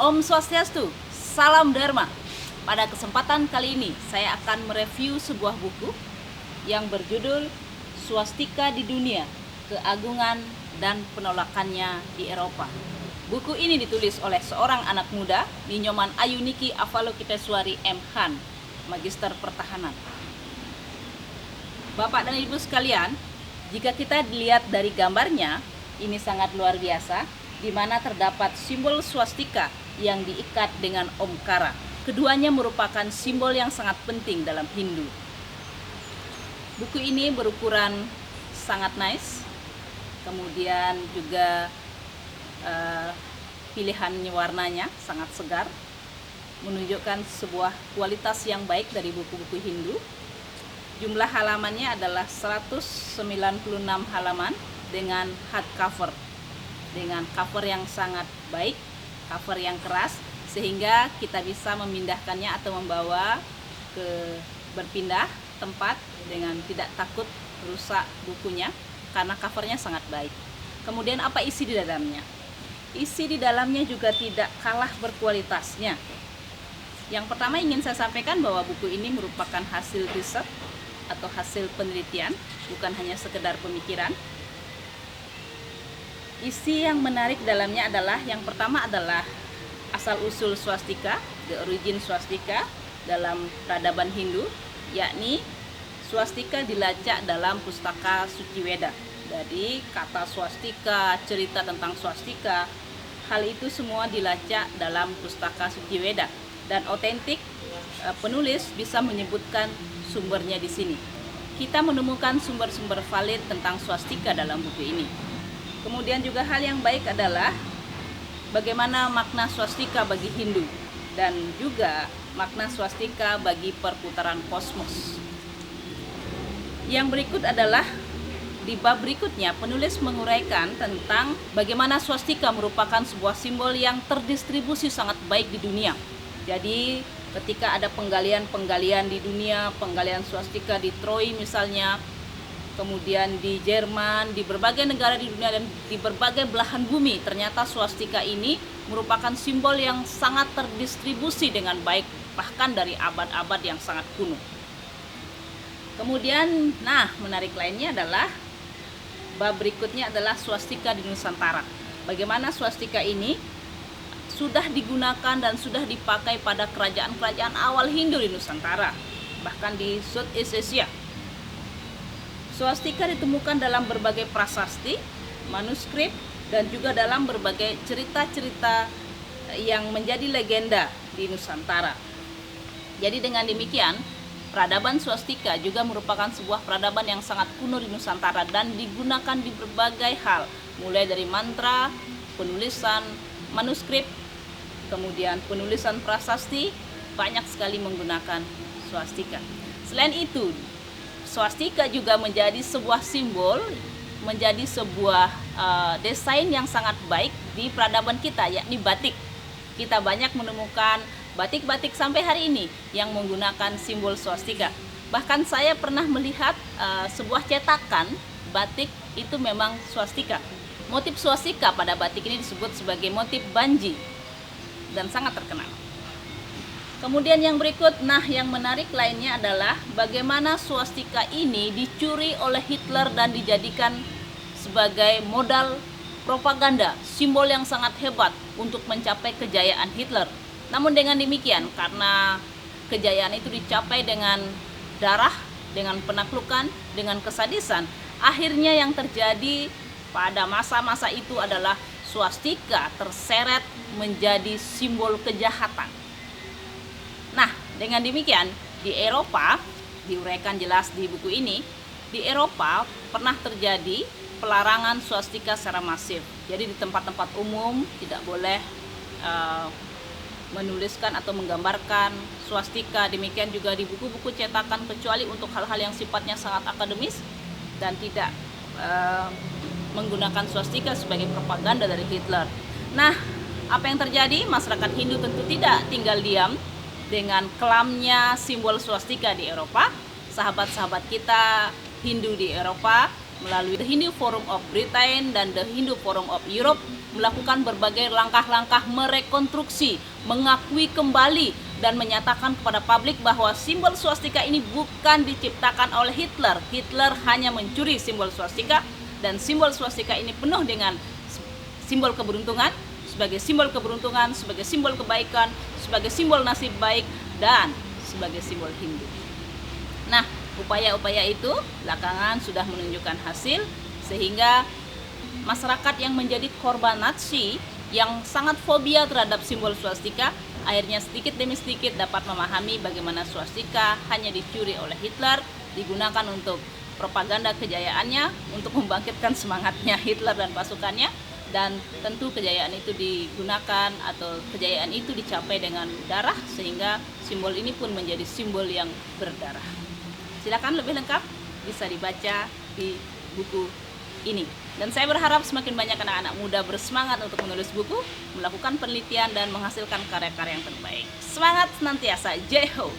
Om Swastiastu, salam Dharma. Pada kesempatan kali ini saya akan mereview sebuah buku yang berjudul Swastika di Dunia, Keagungan dan Penolakannya di Eropa. Buku ini ditulis oleh seorang anak muda, Ninyoman Ayuniki Avalokiteswari M. Han, Magister Pertahanan. Bapak dan Ibu sekalian, jika kita dilihat dari gambarnya, ini sangat luar biasa, di mana terdapat simbol swastika yang diikat dengan omkara. Keduanya merupakan simbol yang sangat penting dalam Hindu. Buku ini berukuran sangat nice, kemudian juga pilihan warnanya sangat segar, menunjukkan sebuah kualitas yang baik dari buku-buku Hindu. Jumlah halamannya adalah 196 halaman dengan hardcover, dengan cover yang sangat baik, cover yang keras, sehingga kita bisa memindahkannya atau membawa berpindah tempat dengan tidak takut rusak bukunya karena covernya sangat baik. Kemudian apa isi di dalamnya? Isi di dalamnya juga tidak kalah berkualitasnya. Yang pertama ingin saya sampaikan bahwa buku ini merupakan hasil riset atau hasil penelitian, bukan hanya sekedar pemikiran. Isi yang menarik dalamnya adalah, yang pertama adalah asal-usul swastika, the origin swastika dalam peradaban Hindu, yakni swastika dilacak dalam pustaka Suci Weda. Jadi kata swastika, cerita tentang swastika, hal itu semua dilacak dalam pustaka Suci Weda, dan otentik penulis bisa menyebutkan sumbernya di sini. Kita menemukan sumber-sumber valid tentang swastika dalam buku ini. Kemudian juga hal yang baik adalah bagaimana makna swastika bagi Hindu dan juga makna swastika bagi perputaran kosmos. Yang berikut adalah di bab berikutnya penulis menguraikan tentang bagaimana swastika merupakan sebuah simbol yang terdistribusi sangat baik di dunia. Jadi ketika ada penggalian-penggalian di dunia, penggalian swastika di Troy misalnya, kemudian di Jerman, di berbagai negara di dunia dan di berbagai belahan bumi, ternyata swastika ini merupakan simbol yang sangat terdistribusi dengan baik, bahkan dari abad-abad yang sangat kuno. Kemudian, menarik lainnya adalah bab berikutnya adalah swastika di Nusantara. Bagaimana swastika ini sudah digunakan dan sudah dipakai pada kerajaan-kerajaan awal Hindu di Nusantara, bahkan di Southeast Asia. Swastika ditemukan dalam berbagai prasasti, manuskrip, dan juga dalam berbagai cerita-cerita yang menjadi legenda di Nusantara. Jadi dengan demikian, peradaban swastika juga merupakan sebuah peradaban yang sangat kuno di Nusantara dan digunakan di berbagai hal, mulai dari mantra, penulisan manuskrip, kemudian penulisan prasasti, banyak sekali menggunakan swastika. Selain itu, swastika juga menjadi sebuah simbol, menjadi sebuah desain yang sangat baik di peradaban kita, yakni batik. Kita banyak menemukan batik-batik sampai hari ini yang menggunakan simbol swastika. Bahkan saya pernah melihat sebuah cetakan batik itu memang swastika. Motif swastika pada batik ini disebut sebagai motif banji dan sangat terkenal. Kemudian yang berikut, yang menarik lainnya adalah bagaimana swastika ini dicuri oleh Hitler dan dijadikan sebagai modal propaganda, simbol yang sangat hebat untuk mencapai kejayaan Hitler. Namun dengan demikian, karena kejayaan itu dicapai dengan darah, dengan penaklukan, dengan kesadisan, akhirnya yang terjadi pada masa-masa itu adalah swastika terseret menjadi simbol kejahatan. Dengan demikian, di Eropa, diuraikan jelas di buku ini, di Eropa pernah terjadi pelarangan swastika secara masif. Jadi di tempat-tempat umum tidak boleh menuliskan atau menggambarkan swastika. Demikian juga di buku-buku cetakan, kecuali untuk hal-hal yang sifatnya sangat akademis dan tidak menggunakan swastika sebagai propaganda dari Hitler. Apa yang terjadi? Masyarakat Hindu tentu tidak tinggal diam dengan kelamnya simbol swastika di Eropa. Sahabat-sahabat kita Hindu di Eropa melalui The Hindu Forum of Britain dan The Hindu Forum of Europe melakukan berbagai langkah-langkah merekonstruksi, mengakui kembali dan menyatakan kepada publik bahwa simbol swastika ini bukan diciptakan oleh Hitler. Hitler hanya mencuri simbol swastika, dan simbol swastika ini penuh dengan simbol keberuntungan, sebagai simbol keberuntungan, sebagai simbol kebaikan, sebagai simbol nasib baik, dan sebagai simbol Hindu. Nah, upaya-upaya itu belakangan sudah menunjukkan hasil, sehingga masyarakat yang menjadi korban Nazi yang sangat fobia terhadap simbol swastika akhirnya sedikit demi sedikit dapat memahami bagaimana swastika hanya dicuri oleh Hitler, digunakan untuk propaganda kejayaannya, untuk membangkitkan semangatnya Hitler dan pasukannya, dan tentu kejayaan itu digunakan atau kejayaan itu dicapai dengan darah, sehingga simbol ini pun menjadi simbol yang berdarah. Silakan lebih lengkap bisa dibaca di buku ini. Dan saya berharap semakin banyak anak-anak muda bersemangat untuk menulis buku, melakukan penelitian dan menghasilkan karya-karya yang terbaik. Semangat senantiasa, Jai Ho!